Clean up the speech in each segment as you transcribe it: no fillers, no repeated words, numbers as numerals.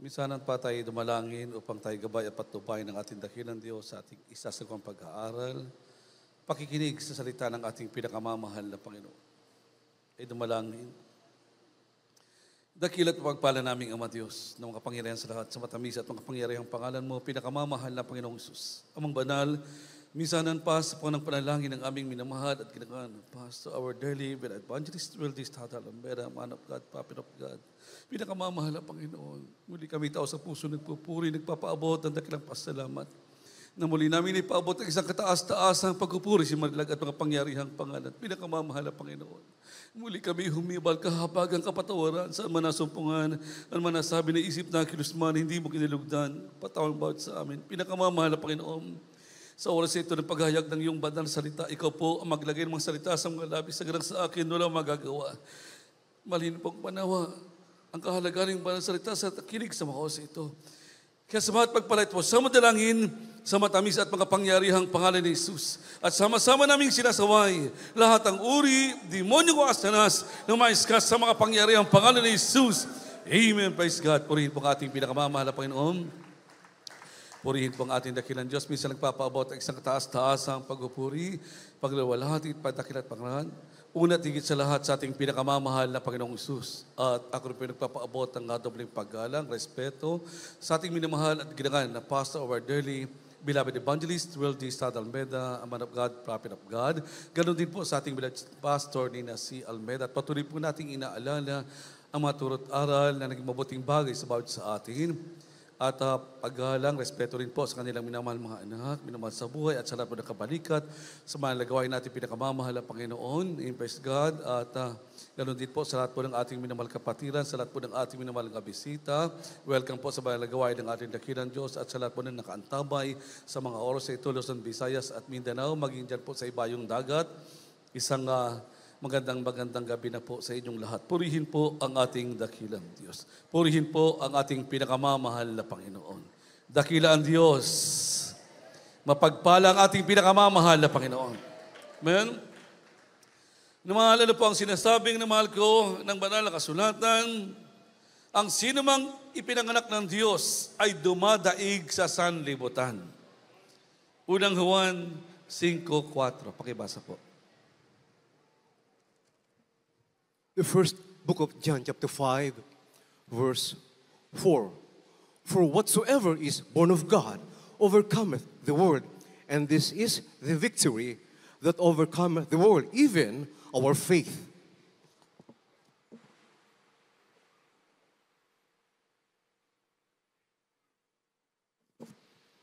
Minsanan pa tayo dumalangin upang tayo gabay at patnubayan ng ating dakilang Diyos sa ating isasagawang pag-aaral, pakikinig sa salita ng ating pinakamamahal na Panginoon. Ay dumalangin. Dakilat pagpala naming Ama Diyos na makapangyarihan sa lahat, sa matamis at makapangyarihang pangalan mo, pinakamamahal na Panginoong Isus. Amang banal, minsanan pa sa ng panalangin ng aming minamahal at ginagaan ng Pastor, our daily evangelist, will this Tata Lambera, man of God, Prophet of God. Pinakamamahal na Panginoon, muli kami tao sa puso nagpupuri, nagpapaabot ng dakilang pasalamat. Na muli namin ipaabot ang isang kataas-taasang pagpupuri si Marilag at makapangyarihang pangalan. Pinakamamahal na Panginoon. Muli kami humibal kahabagang kapatawaran sa manasumpungan, ang manasabi na isip na kilusman, hindi mo kinilugdan, patawang bawat sa amin. Pinakamamahal na Panginoon. Sa oras ito ng paghayag ng iyong banal na salita, ikaw po ang maglagay ng mga salita sa mga labis sa garang sa akin, walang magagawa. Malhin pong panawa ang kahalagaan ng banal na salita sa kinig sa mga oras ito. Kaya sa mga pagpalit po, sa madalangin, sa matamis at makapangyarihang pangalan ni Jesus. At sama-sama naming sinasaway lahat ang uri, demonyo o asanas na maiskas sa makapangyarihang pangalan ni Jesus. Amen. Praise God. Purihin po ang ating pinakamamahal na Panginoon. Purihin po ang ating dakilang Diyos. Minsan nagpapaabot ang isang kataas-taasang pagpupuri, paglawalhati, pagdakilat pangalan. Una tigit sa lahat sa ating pinakamamahal na Panginoong Isus. At ako rin po nagpapaabot ng dobling paggalang, respeto sa ating minamahal at ginagan na Pastor of our dearly beloved evangelist, Will D. Stad Almeda, a man of God, prophet of God. Ganon din po sa ating beloved pastor, Nina C. Almeda. At patuloy po nating inaalala ang mga turot aral na naging mabuting bagay sa bawat sa atin. At paggalang, respeto rin po sa kanilang minamahal mga anak, minamahal sa buhay at sa lahat po ng kabalikat, sa mga nagawain natin pinakamamahal na Panginoon. Praise God. At ganoon din po sa lahat po ng ating minamahal kapatiran, sa lahat po ng ating minamahal ng bisita. Welcome po sa mga nagawain ng ating dakilang Diyos at sa lahat po ng nakaantabay sa mga oras sa ito, Luzon, Visayas at Mindanao, maging dyan po sa ibayong dagat. Isang magandang gabi na po sa inyong lahat. Purihin po ang ating dakilang Diyos. Purihin po ang ating pinakamamahal na Panginoon. Dakila ang Diyos. Mapagpala ang ating pinakamamahal na Panginoon. Amen? Namaalala po ang sinasabing na mahal ko ng banal na kasulatan, ang sinumang ipinanganak ng Diyos ay dumadaig sa sanlibutan. Unang Juan 5:4. Pakibasa po. The first book of John, chapter 5, verse 4. For whatsoever is born of God overcometh the world, and this is the victory that overcometh the world, even our faith.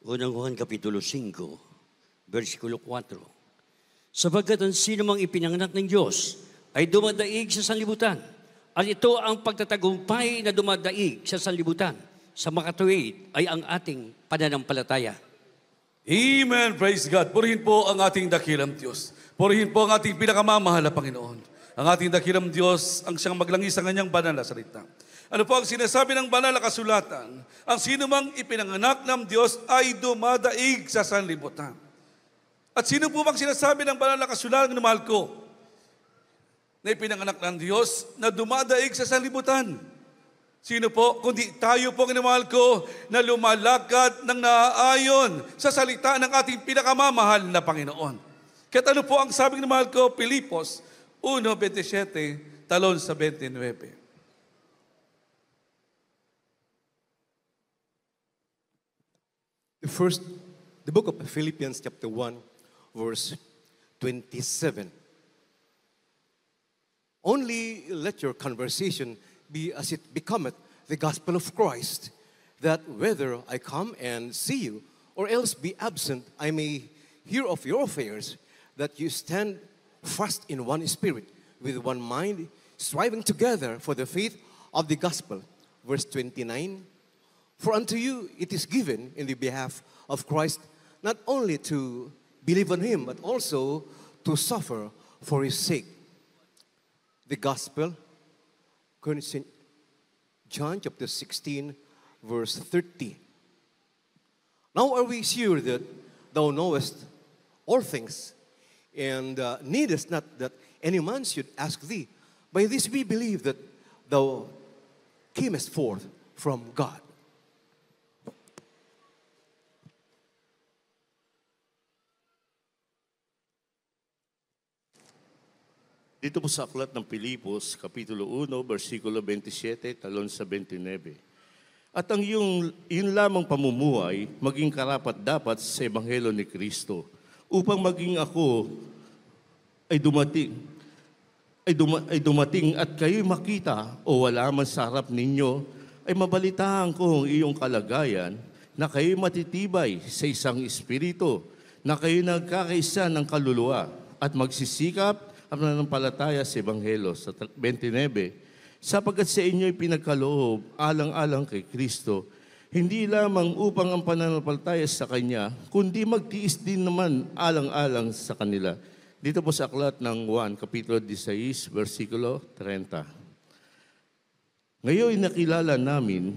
Unang Juan Kapitulo 5, versikulo 4. Sapagkat ang sinumang ipinanganak ng Diyos ay dumadaig sa sanlibutan. At ito ang pagtatagumpay na dumadaig sa sanlibutan. Sa makatuwid ay ang ating pananampalataya. Amen. Praise God. Purihin po ang ating dakilang Diyos. Purihin po ang ating pinakamamahal na Panginoon. Ang ating dakilang Diyos ang siyang maglangis sa kanyang banal na salita. Ano po ang sinasabi ng banal na kasulatan? Ang sinumang ipinanganak ng Diyos ay dumadaig sa sanlibutan. At sino po bang sinasabi ng banal na kasulatan na mahal ko? Na ipinanganak ng Diyos na dumadaig sa sanlibutan. Sino po? Kundi tayo po, kinamahal ko, na lumalakad ng naaayon sa salita ng ating pinakamamahal na Panginoon. Kaya ano po ang sabi ng mahal ko? Pilipos 1:27, talon sa 29. The book of Philippians chapter 1, verse 27. Only let your conversation be as it becometh the gospel of Christ, that whether I come and see you, or else be absent, I may hear of your affairs, that you stand fast in one spirit, with one mind, striving together for the faith of the gospel. Verse 29, for unto you it is given in the behalf of Christ, not only to believe on him, but also to suffer for his sake. The gospel, according to John chapter 16, verse 30. Now are we sure that thou knowest all things, and needest not that any man should ask thee. By this we believe that thou camest forth from God. Dito po sa aklat ng Pilipos, Kapitulo 1, versikulo 27, talon sa 29. At ang yun lamang pamumuhay, maging karapat-dapat sa Ebanghelyo ni Kristo, upang maging ako ay dumating at kayo'y makita o wala man sa harap ninyo, ay mabalitaan ko ang iyong kalagayan na kayo'y matitibay sa isang espiritu, na kayo'y nagkakaisa ng kaluluwa at magsisikap ang nananampalataya sa Ebanghelyo sa 29, sapagkat sa inyo'y pinagkaloob alang-alang kay Kristo, hindi lamang upang ang pananampalataya sa Kanya, kundi magtiis din naman alang-alang sa kanila. Dito po sa aklat ng 1, Kapitulo 16, versikulo 30. Ngayon nakilala namin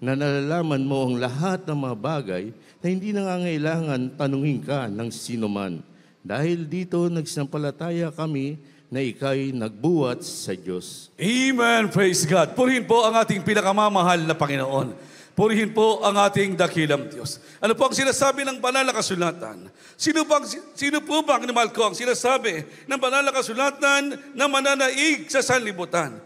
na nalalaman mo ang lahat ng mga bagay na hindi nangangailangan tanungin ka ng sino man. Dahil dito nagsampalataya kami na ika'y nagbuhat sa Diyos. Amen. Praise God. Purihin po ang ating pinakamamahal na Panginoon. Purihin po ang ating dakilang Diyos. Ano po ang sinasabi ng banal na kasulatan? Sino po ba ang minamahal ko ang sinasabi ng banal na kasulatan na mananaig sa sanlibutan?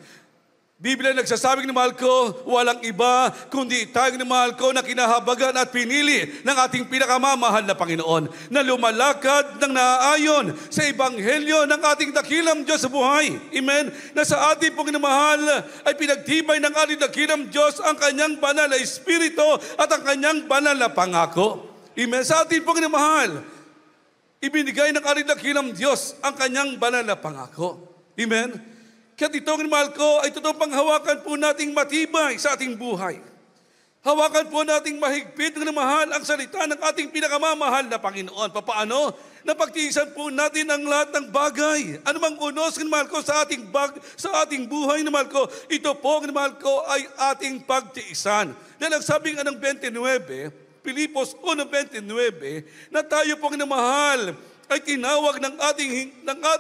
Biblia nagsasabing ni mahal ko, walang iba kundi tayong ni mahal ko na kinahabagan at pinili ng ating pinakamamahal na Panginoon na lumalakad ng naaayon sa Ebanghelyo ng ating dakilang Diyos sa buhay. Amen? Na sa ating pong minamahal ay pinagtibay ng ating dakilang Diyos ang kanyang banal na Espiritu at ang kanyang banal na pangako. Amen? Sa ating pong minamahal, ibinigay ng ating dakilang Diyos ang kanyang banal na pangako. Amen? Kaya itong mahal ko ay totoong panghawakan po nating matibay sa ating buhay. Hawakan po nating mahigpit ng mahal ang salita ng ating pinakamamahal na Panginoon. Papaano? Napagtiisan po natin ang lahat ng bagay. Ano mang unos ng mahal ko sa ating buhay ng mahal ko, ito po ng mahal ko ay ating pagtiisan. Dahil ang sabi nga ng 29, Pilipos 1:29, na tayo pong namahal ay tinawag ng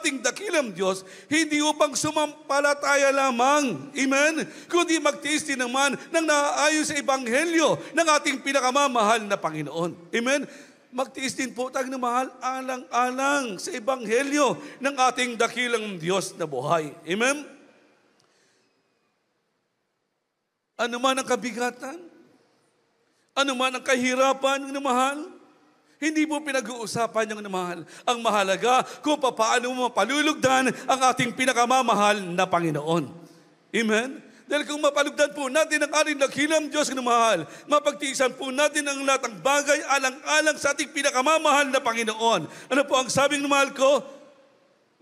ating dakilang Diyos, hindi upang sumampalataya lamang, amen, kundi magtiis din naman ng naaayon sa Ebanghelyo ng ating pinakamamahal na Panginoon. Amen? Magtiis din po tayo ng mahal alang-alang sa Ebanghelyo ng ating dakilang Diyos na buhay. Amen? Ano man ang kabigatan, ano man ang kahirapan ng mahal, hindi po pinag-uusapan yung mahal. Ang mahalaga kung paano mo mapalulugdan ang ating pinakamamahal na Panginoon. Amen? Dahil kung mapalugdan po natin ang ating dakilang Diyos na mahal, mapagtiisan po natin ang lahat ng bagay alang-alang sa ating pinakamamahal na Panginoon. Ano po ang sabing ng mahal ko?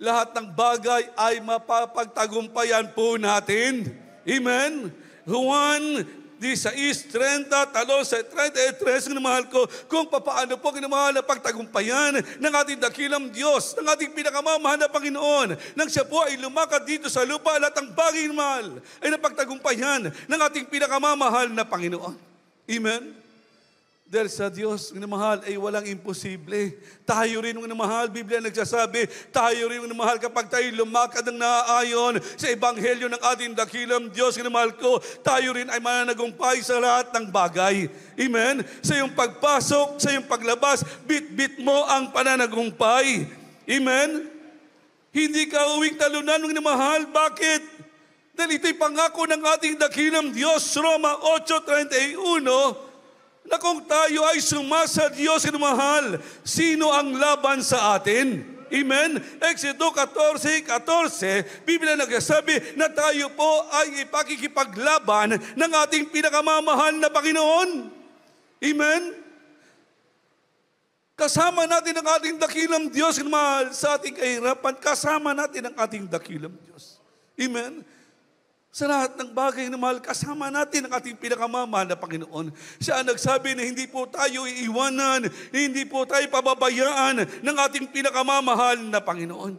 Lahat ng bagay ay mapapagtagumpayan po natin. Amen? Juan 16:30, talon sa 33, ng mahal ko, kung paano po kinamahal na pagtagumpayan ng ating dakilang Diyos, ng ating pinakamamahal na Panginoon, nang siya po ay lumakad dito sa lupa, lahat ng bagay ng mahal ay napagtagumpayan ng ating pinakamamahal na Panginoon. Amen? Dahil sa Diyos, ng mahal, ay walang imposible. Tayo rin, ng mahal, Biblia nagsasabi, tayo rin, ng mahal, kapag tayo lumakad ng naaayon sa Ebanghelyo ng ating dakilang Diyos, ng mahal ko, tayo rin ay mananagumpay sa lahat ng bagay. Amen? Sa iyong pagpasok, sa iyong paglabas, bit-bit mo ang pananagumpay. Amen? Hindi ka uwing talunan, ng mahal. Bakit? Dahil ito'y pangako ng ating dakilang Diyos, Roma 8:31, na kung tayo ay sumasa Diyos na mahal, sino ang laban sa atin? Amen? Exodo 14:14, Biblia nagsasabi na tayo po ay ipakikipaglaban ng ating pinakamamahal na Panginoon. Amen? Kasama natin ang ating dakilang Diyos na mahal sa ating kahirapan. Kasama natin ang ating dakilang Diyos. Amen? Sa lahat ng bagay na mahal, kasama natin ang ating pinakamamahal na Panginoon. Siya ang nagsabi na hindi po tayo iiwanan, hindi po tayo pababayaan ng ating pinakamamahal na Panginoon.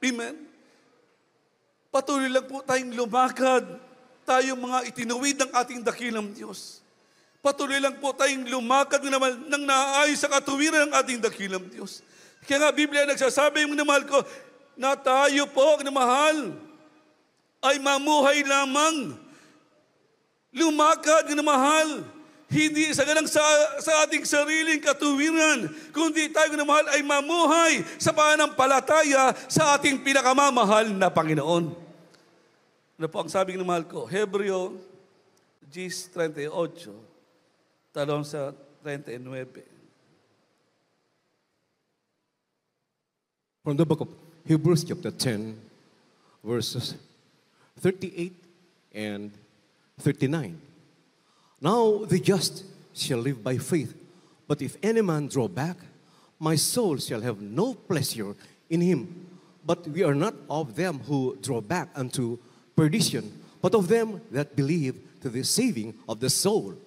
Amen? Patuloy lang po tayong lumakad, tayong mga itinuwid ng ating dakilang Diyos. Patuloy lang po tayong lumakad ng naaayon sa katuwiran ng ating dakilang Diyos. Kaya nga, Biblia nagsasabi yung namahal ko, na tayo po, namahal, ay mamuhay lamang, lumakad ng mahal, Hindi sa ganang sa ating sariling katuwiran, kundi tayo na mahal ay mamuhay sa pananampalataya sa ating pinakamamahal na Panginoon. Ano po ang sabi ng mahal ko? Hebreo 10:38, talong sa 39. From the book of Hebrews chapter 10, verses 38 and 39. Now the just shall live by faith, but if any man draw back, my soul shall have no pleasure in him. But we are not of them who draw back unto perdition, but of them that believe to the saving of the soul.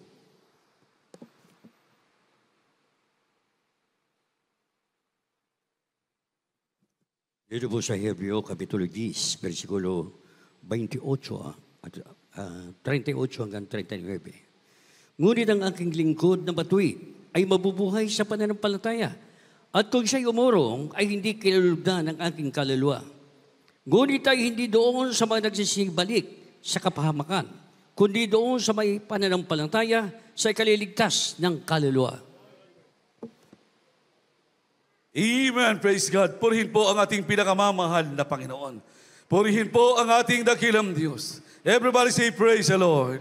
Dito po sa Hebreo, Kapitulo 10, versikulo 28 at 38 hanggang 39. Ngunit ang aking lingkod na matuwid ay mabubuhay sa pananampalataya. At kung siya'y umurong, ay hindi kinalugdan ng aking kaluluwa. Ngunit ay hindi doon sa mga nagsisibalik sa kapahamakan, kundi doon sa may pananampalataya sa ikaliligtas ng kaluluwa. Amen. Praise God. Purihin po ang ating pinakamamahal na Panginoon. Purihin po ang ating dakilang Diyos. Everybody say, praise the Lord.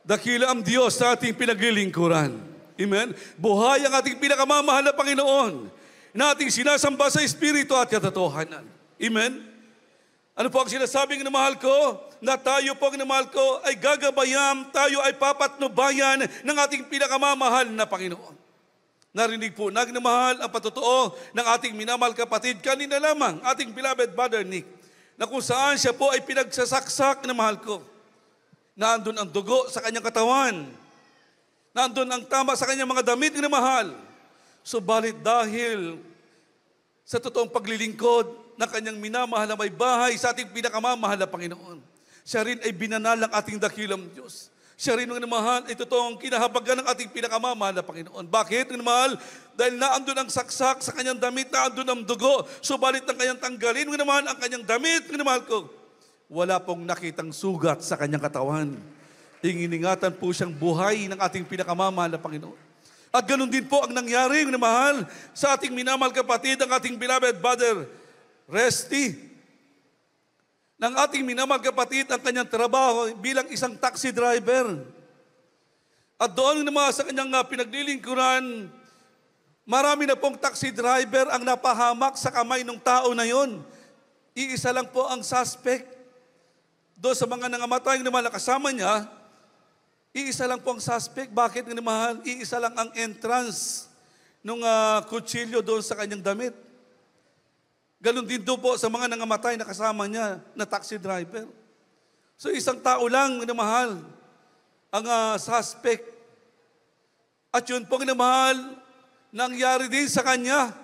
Dakilang Diyos sa ating pinaglilingkuran. Amen. Buhay ang ating pinakamamahal na Panginoon na ating sinasamba sa Espiritu at katotohanan. Amen. Ano po ang sinasabing ng mahal ko? Na tayo po ang mahal ko ay gagabayan, tayo ay papatnubayan ng ating pinakamamahal na Panginoon. Narinig po nagmamahal ang patotoo ng ating minamahal kapatid kanina lamang, ating beloved brother Nick, na kung saan siya po ay pinagsasaksak na mahal ko. Naandun ang dugo sa kanyang katawan. Naandun ang tama sa kanyang mga damit na mahal. Subalit dahil sa totoong paglilingkod ng kanyang minamahal na may bahay sa ating pinakamamahal na Panginoon, siya rin ay binanal ng ating dakilang Diyos. Siya rin ang namahal, ito toong kinahabagan ng ating pinakamamahal na Panginoon. Bakit? Namahal, dahil naandun ang saksak sa kanyang damit, naandun ang dugo, subalit ng kanyang tanggalin, namahal ang kanyang damit, namahal ko. Wala pong nakitang sugat sa kanyang katawan. Inginingatan po siyang buhay ng ating pinakamamahal na Panginoon. At ganun din po ang nangyari, namahal, sa ating minamahal kapatid, ang ating beloved brother, Resty, ng ating minamahal kapatid ang kanyang trabaho bilang isang taxi driver. At doon naman sa kanyang pinaglilingkuran, marami na pong taxi driver ang napahamak sa kamay ng tao na yon. Iisa lang po ang suspect. Doon sa mga nangamatay na mahal kasama niya, iisa lang po ang suspect. Bakit nga mahal? Iisa lang ang entrance ng kutsilyo doon sa kanyang damit. Ganon din doon po sa mga nangamatay na kasama niya na taxi driver. So isang tao lang na mahal ang suspect. At yun pong na mahal, nangyari din sa kanya.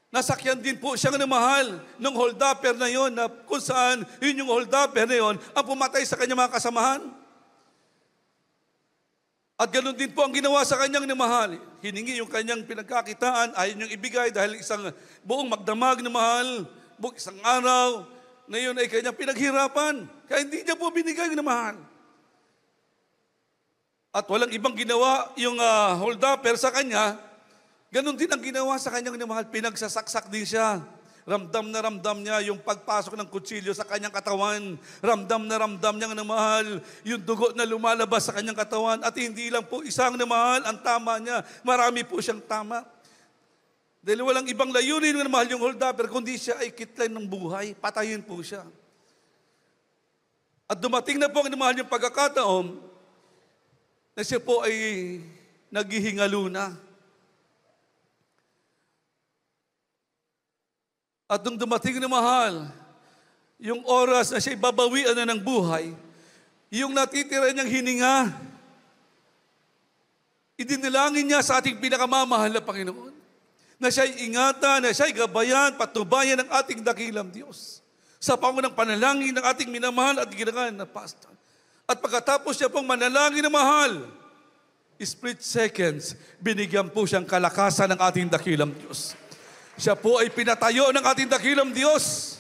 Nasakyan din po siya na mahal ng hold-upper na yon, na kung saan yun yung hold-upper na yon ang pumatay sa kanyang mga kasamahan. At ganoon din po ang ginawa sa kanyang namahal. Hiningi yung kanyang pinagkakitaan, ayaw niyang ibigay dahil isang buong magdamag na mahal, buong isang araw, na yun ay kanyang pinaghirapan. Kaya hindi niya po binigay na mahal. At walang ibang ginawa yung hold-upper sa kanya, ganoon din ang ginawa sa kanyang namahal, pinagsasaksak din siya. Ramdam na ramdam niya yung pagpasok ng kutsilyo sa kanyang katawan. Ramdam na ramdam niya na mahal yung dugo na lumalabas sa kanyang katawan. At hindi lang po isang na mahal ang tama niya. Marami po siyang tama. Dahil walang ibang layunin na mahal yung hold-upper, kundi siya ay kitlan ng buhay. Patayin po siya. At dumating na po ang mahal yung pagkakataon na siya po ay naghihingalo na. At nung dumating na mahal, yung oras na siya ibabawian na ng buhay, yung natitira niyang hininga, idinilangin niya sa ating pinakamamahal na Panginoon, na siya'y ingatan, na siya'y gabayan, patubayan ng ating dakilang Diyos, sa pangunang panalangin ng ating minamahal at ginangan na pastor. At pagkatapos niya pong manalangin na mahal, split seconds, binigyan po siyang kalakasan ng ating dakilang Diyos. Siya po ay pinatayo ng ating dakilang Diyos.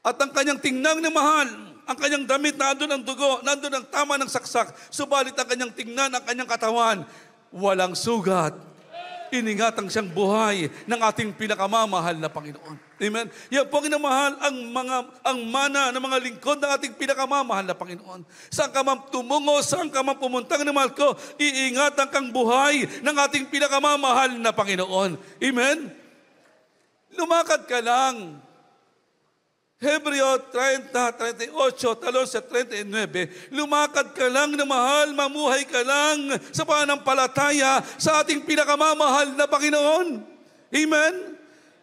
At ang kanyang tingnang na mahal, Ang kanyang damit, nandun ang dugo, nandun ang tama ng saksak. Subalit ang kanyang tingnan, ang kanyang katawan, walang sugat. Iningatan siyang buhay ng ating pinakamamahal na Panginoon. Amen? Yan po ang inamahal ang mana ng mga lingkod ng ating pinakamamahal na Panginoon. Saan ka man tumungo, saan ka man pumuntang na mahal ko, iingatan kang buhay ng ating pinakamamahal na Panginoon. Amen? Lumakad ka lang. Hebreo 30, 38, talon sa 39, lumakad ka lang na mahal, mamuhay ka lang sa pananampalataya sa ating pinakamamahal na Panginoon. Amen?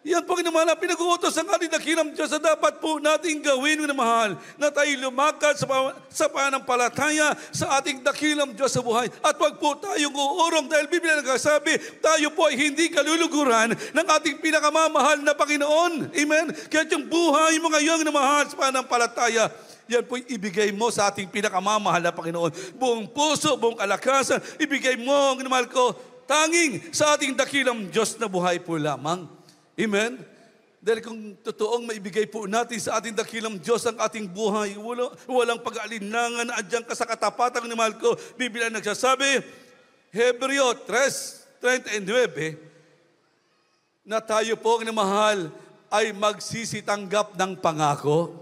Yan po kinamahal ang pinag-uutos ng ating dakilang Diyos na dapat po natin gawin, minamahal, na tayo lumakad sa pananampalataya sa ating dakilang Diyos sa buhay. At wag po tayong uurong dahil Biblia nagsasabi, tayo po ay hindi kaluluguran ng ating pinakamamahal na Panginoon. Amen? Kaya yung buhay mo ngayon na mahal sa pananampalataya, yan po'y ibigay mo sa ating pinakamamahal na Panginoon. Buong puso, buong kalakasan, ibigay mo, ang mahal ko, tanging sa ating dakilang Diyos na buhay po lamang. Amen? Dahil kung totoong maibigay po natin sa ating dakilang Diyos ang ating buhay, walang pag-aalinlangan na adyan ka sa katapatan ni mahal ko. Biblia nagsasabi, Hebreo 3:39, na tayo po ang mahal ay magsisitanggap ng pangako.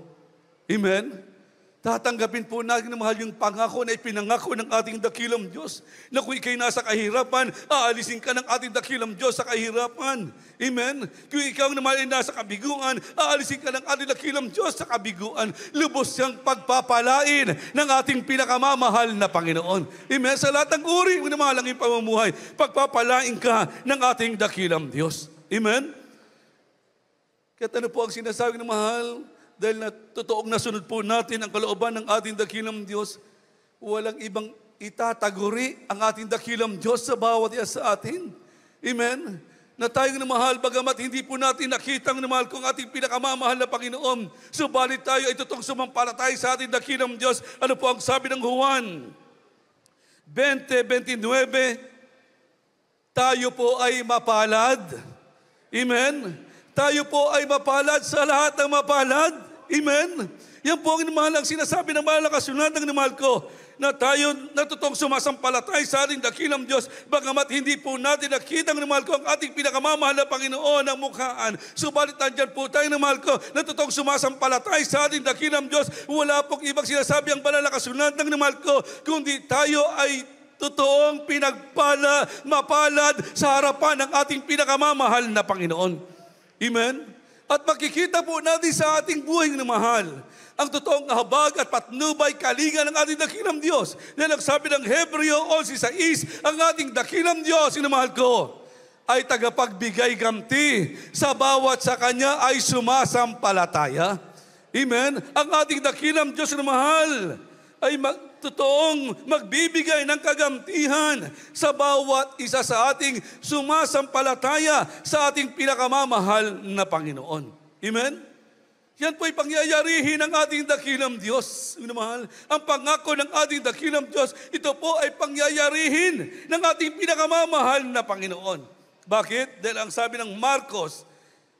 Amen? Tatanggapin po natin na mahal yung pangako na ipinangako ng ating dakilang Diyos. Na kung ikay nasa kahirapan, aalisin ka ng ating dakilang Diyos sa kahirapan. Amen? Kung ikaw naman ay nasa kabiguan, aalisin ka ng ating dakilang Diyos sa kabiguan. Lubos siyang pagpapalain ng ating pinakamamahal na Panginoon. Amen? Sa lahat ng uri ng mahal ang iyong pamumuhay, pagpapalain ka ng ating dakilang Diyos. Amen? Kaya ano po ang sinasabi ng mahal? Dahil na totoong nasunod po natin ang kalooban ng ating dakilang Diyos, walang ibang itataguri ang ating dakilang Diyos sa bawat isa sa atin. Amen? Na tayong namahal, bagamat hindi po natin nakita ang namahal kong ating pinakamamahal na Panginoon, subalit tayo ay totoong sumampalatay sa ating dakilang Diyos. Ano po ang sabi ng Juan 20:29, tayo po ay mapalad. Amen? Tayo po ay mapalad sa lahat ng mapalad. Amen? Yan po ang mahal ang sinasabi ng mahal na kasunatan ng mahal ko, na tayo natutong sumasampalatay sa ating dakilang Diyos, bagamat hindi po natin nakita ng mahal ko ang ating pinakamamahal na Panginoon ang mukhaan. Subalit nandyan po tayo ng mahal ko, natutong sumasampalatay sa ating dakilang Diyos. Wala pong ibang sinasabi ang banal na kasunatan ng mahal ko, kundi tayo ay totoong pinagpala, mapalad sa harapan ng ating pinakamamahal na Panginoon. Amen? At makikita po natin sa ating buhay na mahal ang totoong habag at patnubay, kalinga ng ating dakilang Diyos. Dahil ang sabi ng Hebreo 11:6, ang ating dakilang Diyos, mahal ko, ay tagapagbigay ganti sa bawat sa Kanya ay sumasampalataya. Amen? Ang ating dakilang Diyos na mahal ay totoong magbibigay ng kagantihan sa bawat isa sa ating sumasampalataya sa ating pinakamamahal na Panginoon. Amen? Yan po ay pangyayarihin ng ating dakilang Diyos. Mahal, ang pangako ng ating dakilang Diyos, ito po ay pangyayarihin ng ating pinakamamahal na Panginoon. Bakit? Dahil ang sabi ng Marcos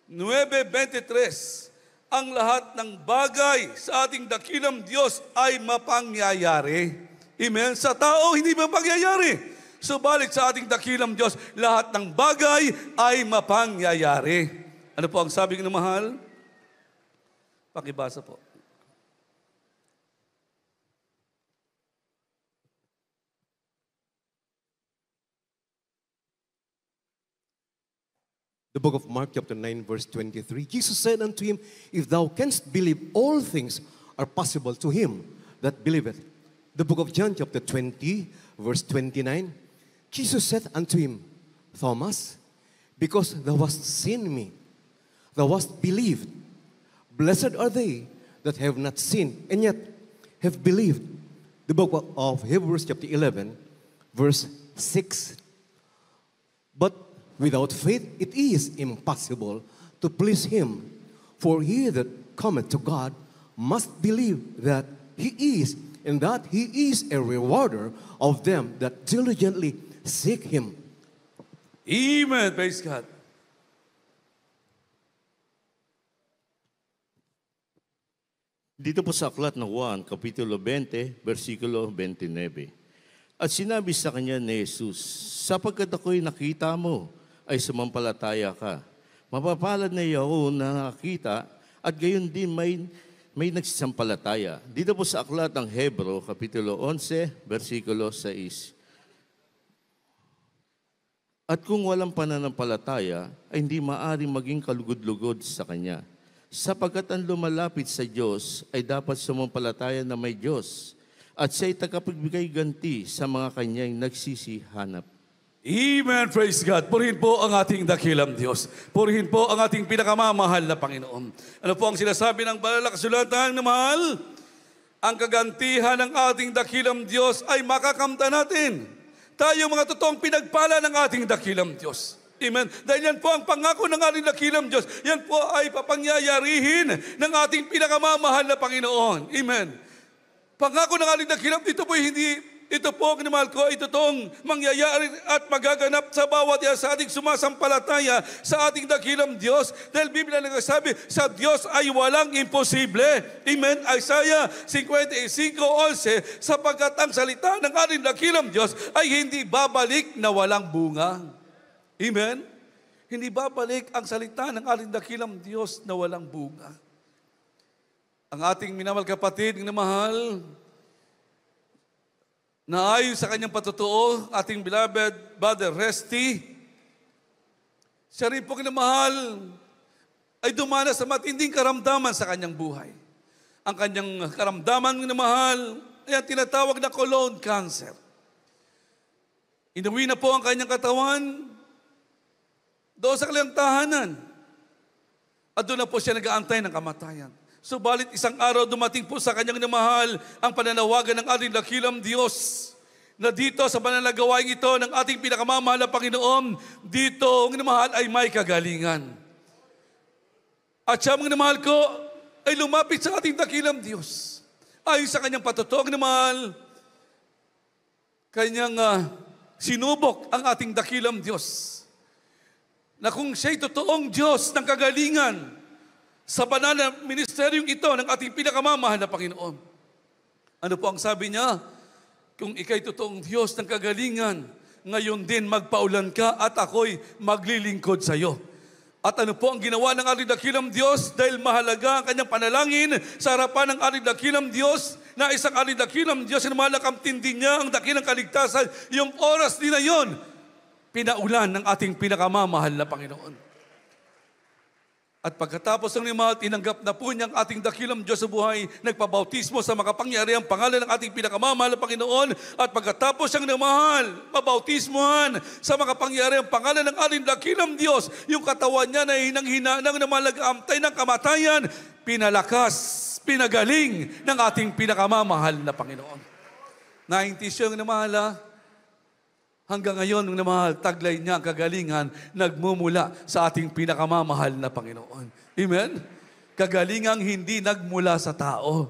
9:23, ang lahat ng bagay sa ating dakilang Diyos ay mapangyayari. Amen? Sa tao, hindi mapangyayari. Subalit sa ating dakilang Diyos, lahat ng bagay ay mapangyayari. Ano po ang sabi ng mahal? Pakibasa po. The book of Mark chapter 9 verse 23, Jesus said unto him, if thou canst believe, all things are possible to him that believeth. The book of John chapter 20 verse 29, Jesus said unto him, Thomas, because thou hast seen me, thou hast believed. Blessed are they that have not seen and yet have believed. The book of Hebrews chapter 11 verse 6, but without faith it is impossible to please him. For he that cometh to God must believe that he is, and that he is a rewarder of them that diligently seek him. Amen. Praise God. Dito po sa aklat ng Juan, Kapitulo 20, versikulo 29. At sinabi sa kanya ni Jesus, sapagkat ako'y nakita mo, ay sumampalataya ka. Mapapalad na iyo na nakakita, at gayon din may nagsisampalataya. Dito po sa aklat ng Hebro, Kapitulo 11, versikulo 6. At kung walang pananampalataya, ay hindi maaring maging kalugod-lugod sa Kanya. Sapagkat ang lumalapit sa Diyos ay dapat sumampalataya na may Diyos at siya'y tagapagbigay ganti sa mga Kanyang nagsisihanap. Amen. Praise God. Purihin po ang ating dakilang Diyos. Purihin po ang ating pinakamamahal na Panginoon. Ano po ang sinasabi ng banal na kasulatan na mahal? Ang kagantihan ng ating dakilang Diyos ay makakamtan natin. Tayo mga totoong pinagpala ng ating dakilang Diyos. Amen. Dahil yan po ang pangako ng ating dakilang Diyos. Yan po ay papangyayarihin ng ating pinakamamahal na Panginoon. Amen. Pangako ng ating dakilang dito po hindi... Ito po, kinamahal ko, ito tong mangyayari at magaganap sa bawat isa sa ating sumasampalataya sa ating dakilang Diyos. Dahil Biblia nagsasabi, sa Diyos ay walang imposible. Amen. Isaiah 55:11, sapagkat ang salita ng ating dakilang Diyos ay hindi babalik na walang bunga. Amen. Hindi babalik ang salita ng ating dakilang Diyos na walang bunga. Ang ating minamahal kapatid na mahal, na ayon sa kanyang patutuo, ating beloved Brother Resty, siya rin po kinamahal, ay dumanas sa matinding karamdaman sa kanyang buhay. Ang kanyang karamdaman kinamahal ay ang tinatawag na colon cancer. Inuwi na po ang kanyang katawan doon sa kanilang tahanan. At doon na po siya nag-aantay ng kamatayan. Subalit isang araw dumating po sa kanyang namahal ang pananawagan ng ating dakilang Diyos na dito sa pananagawain ito ng ating pinakamamahal na Panginoon, dito ang namahal ay may kagalingan. At siya mga namahal ko ay lumapit sa ating dakilang Diyos. Ayon sa kanyang patutuo, namahal, kanyang sinubok ang ating dakilang Diyos. Na kung siya'y totoong Diyos ng kagalingan, sa banal na ministeryong ito ng ating pinakamamahal na Panginoon. Ano po ang sabi niya? Kung ika'y totoong Diyos ng kagalingan, ngayon din magpaulan ka at ako'y maglilingkod sa iyo. At ano po ang ginawa ng ating dakilang Diyos? Dahil mahalaga ang kanyang panalangin sa harapan ng ating dakilang Diyos, na isang ating dakilang Diyos na malakamtindi niya ang dakilang kaligtasan, yung oras din na yun, pinaulan ng ating pinakamamahal na Panginoon. At pagkatapos ng limahal, tinanggap na po niyang ating dakilang Diyos sa buhay, nagpabautismo sa makapangyarihang pangalan ng ating pinakamamahal na Panginoon. At pagkatapos siyang namahal, mabautismohan sa makapangyarihang pangalan ng ating dakilang Diyos, yung katawan niya na hinang-hina ng namalag-amtay ng kamatayan, pinalakas, pinagaling ng ating pinakamamahal na Panginoon. Nainti siyang namahala. Hanggang ngayon, nung namahal, taglay niya ang kagalingan, nagmumula sa ating pinakamamahal na Panginoon. Amen? Kagalingang hindi nagmula sa tao.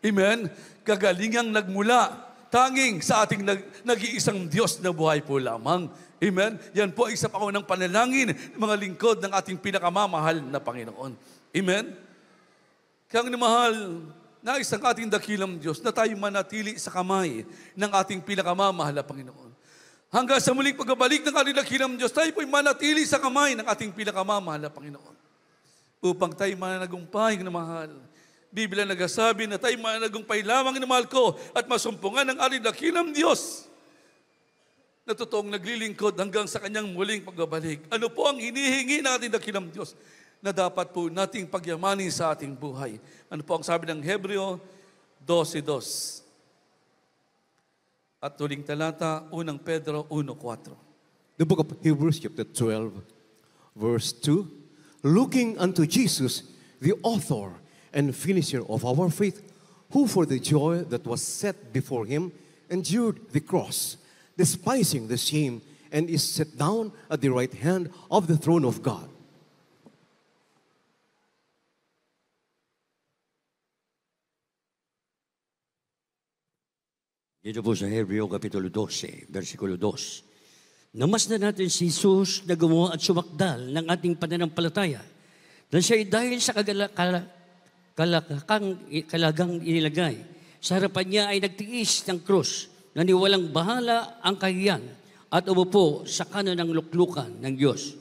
Amen? Kagalingang nagmula tanging sa ating nag-iisang Diyos na buhay po lamang. Amen? Yan po ay isa pa ng panalangin ng mga lingkod ng ating pinakamamahal na Panginoon. Amen? Kaya namahal, na isang ating dakilang Diyos na tayo manatili sa kamay ng ating pinakamamahal na Panginoon. Hanggang sa muling pagbabalik ng ating dakilang Diyos, tayo po'y manatili sa kamay ng ating pinakamamahal na Panginoon. Upang tayo mananagumpay na mahal. Biblia nagsasabi na tayo mananagumpay lamang na mahal ko at masumpungan ng ating dakilang Diyos na totoong naglilingkod hanggang sa kanyang muling pagbabalik. Ano po ang hinihingi ng ating dakilang Diyos na dapat po nating pagyamanin sa ating buhay? Ano po ang sabi ng Hebreo 12:2? At tuling talata, 1 Pedro 1:4. The book of Hebrews chapter 12, verse 2. Looking unto Jesus, the author and finisher of our faith, who for the joy that was set before him endured the cross, despising the shame, and is set down at the right hand of the throne of God. Dito po sa Hebreo Kapitulo 12, versikulo 2. Namasdan natin si Jesus na gumawa at sumakdal ng ating pananampalataya na siya ay dahil sa kalagang inilagay. Sa harapan niya ay nagtiis ng krus na niwalang bahala ang kahiyan at umupo sa kanan ng luklukan ng Diyos.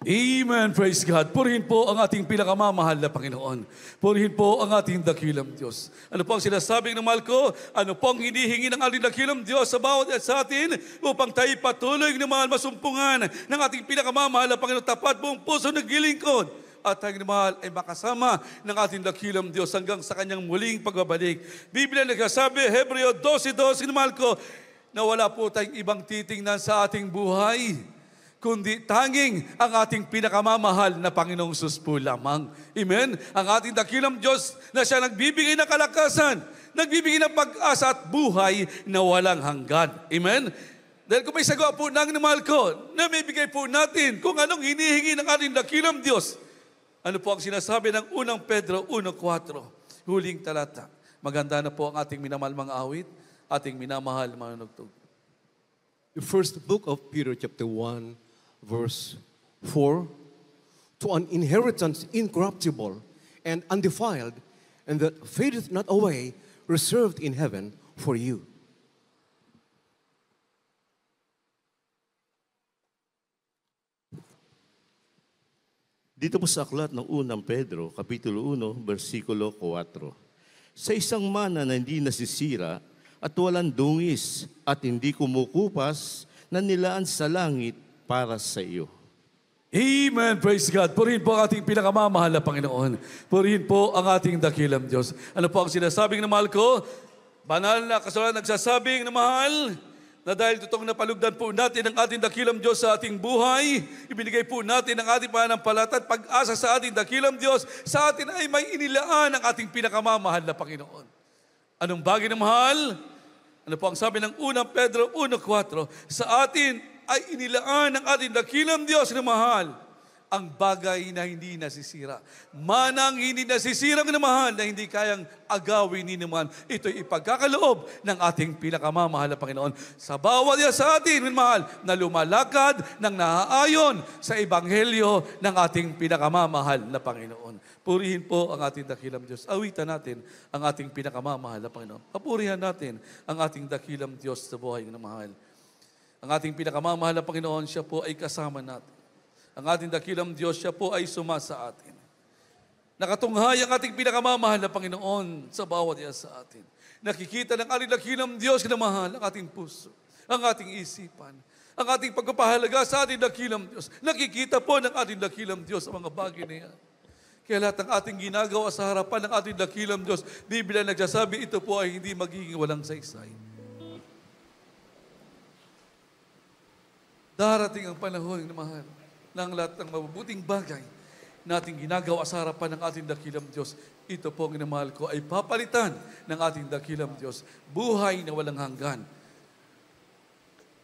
Amen. Praise God. Purihin po ang ating pinakamamahal na Panginoon. Purihin po ang ating dakilang Diyos. Ano po ang sinasabing ng mahal ko? Ano po ang hinihingi ng ating dakilang Diyos sa bawat at sa atin upang tayo patuloy na mahal masumpungan ng ating pinakamamahal na Panginoon, tapat buong puso naglilingkod at tayong mahal ay makasama ng ating dakilang Diyos hanggang sa kanyang muling pagbabalik. Biblia nagsasabi, Hebreo 12:12, mahal ko, na wala po tayong ibang titingnan sa ating buhay, kundi tanging ang ating pinakamamahal na Panginoong Sus po lamang. Amen? Ang ating dakilang Diyos na siya nagbibigay ng kalakasan, nagbibigay ng pag-asa at buhay na walang hanggan. Amen? Dahil kung may sagwa po ng mahal ko, na may bigay po natin kung anong hinihingi ng ating dakilang Diyos. Ano po ang sinasabi ng unang Pedro 1:4, huling talata. Maganda na po ang ating minamahal mga awit, ating minamahal mga nugtog. The first book of Peter chapter 1, verse 4, to an inheritance incorruptible and undefiled, and that fadeth not away, reserved in heaven for you. Dito po sa aklat ng unang Pedro, Kapitulo 1, versikulo 4. Sa isang mana na hindi nasisira at walang dungis at hindi kumukupas na nilaan sa langit para sa iyo. Amen. Praise God. Purihin po ang ating pinakamamahal na Panginoon. Purihin po ang ating dakilang Diyos. Ano po ang sinasabing na mahal ko? Banal na kasulatan nagsasabing na mahal, na dahil totoong napalugdan po natin ang ating dakilang Diyos sa ating buhay, ibinigay po natin ang ating pananampalataya at pag-asa sa ating dakilang Diyos, sa atin ay may inilaan ang ating pinakamamahal na Panginoon. Anong bagay na mahal? Ano po ang sabi ng unang Pedro 1:4? Sa atin ay inilaan ng ating dakilang Diyos na mahal ang bagay na hindi nasisira. Manang hindi nasisira ng mahal na hindi kayang agawin ni naman. Ito'y ipagkakaloob ng ating pinakamamahal na Panginoon. Sa bawat isa sa atin, mahal, na lumalakad ng naaayon sa ebanghelyo ng ating pinakamamahal na Panginoon. Purihin po ang ating dakilang Diyos. Awitan natin ang ating pinakamamahal na Panginoon. Papurihan natin ang ating dakilang Diyos sa buhay ng mahal. Ang ating pinakamamahal na Panginoon, siya po ay kasama natin. Ang ating dakilang Diyos, siya po ay sumasa atin. Nakatunghay ang ating pinakamamahal na Panginoon sa bawat isa sa atin. Nakikita ng ating dakilang Diyos na mahal ang ating puso, ang ating isipan, ang ating pagpapahalaga sa ating dakilang Diyos. Nakikita po ng ating dakilang Diyos ang mga bagay na yan. Kaya lahat ng ating ginagawa sa harapan ng ating dakilang Diyos, Biblia nagsasabi, ito po ay hindi magiging walang saysay. Darating ang panahon na mahal ng lahat ng mabubuting bagay nating ginagawa sa harapan ng ating dakilang Diyos. Ito po ang inamahal ko ay papalitan ng ating dakilang Diyos. Buhay na walang hanggan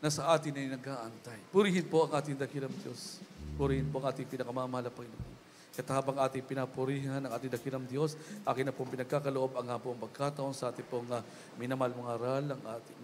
na sa atin ay nag-aantay. Purihin po ang ating dakilang Diyos. Purihin po ang ating pinakamamahal na Panginoon. At habang ating pinapurihan ang ating dakilang Diyos, akin na pong pinagkakaloob ang nga pong pagkataon sa ating pong minamahal mga aral, ang ating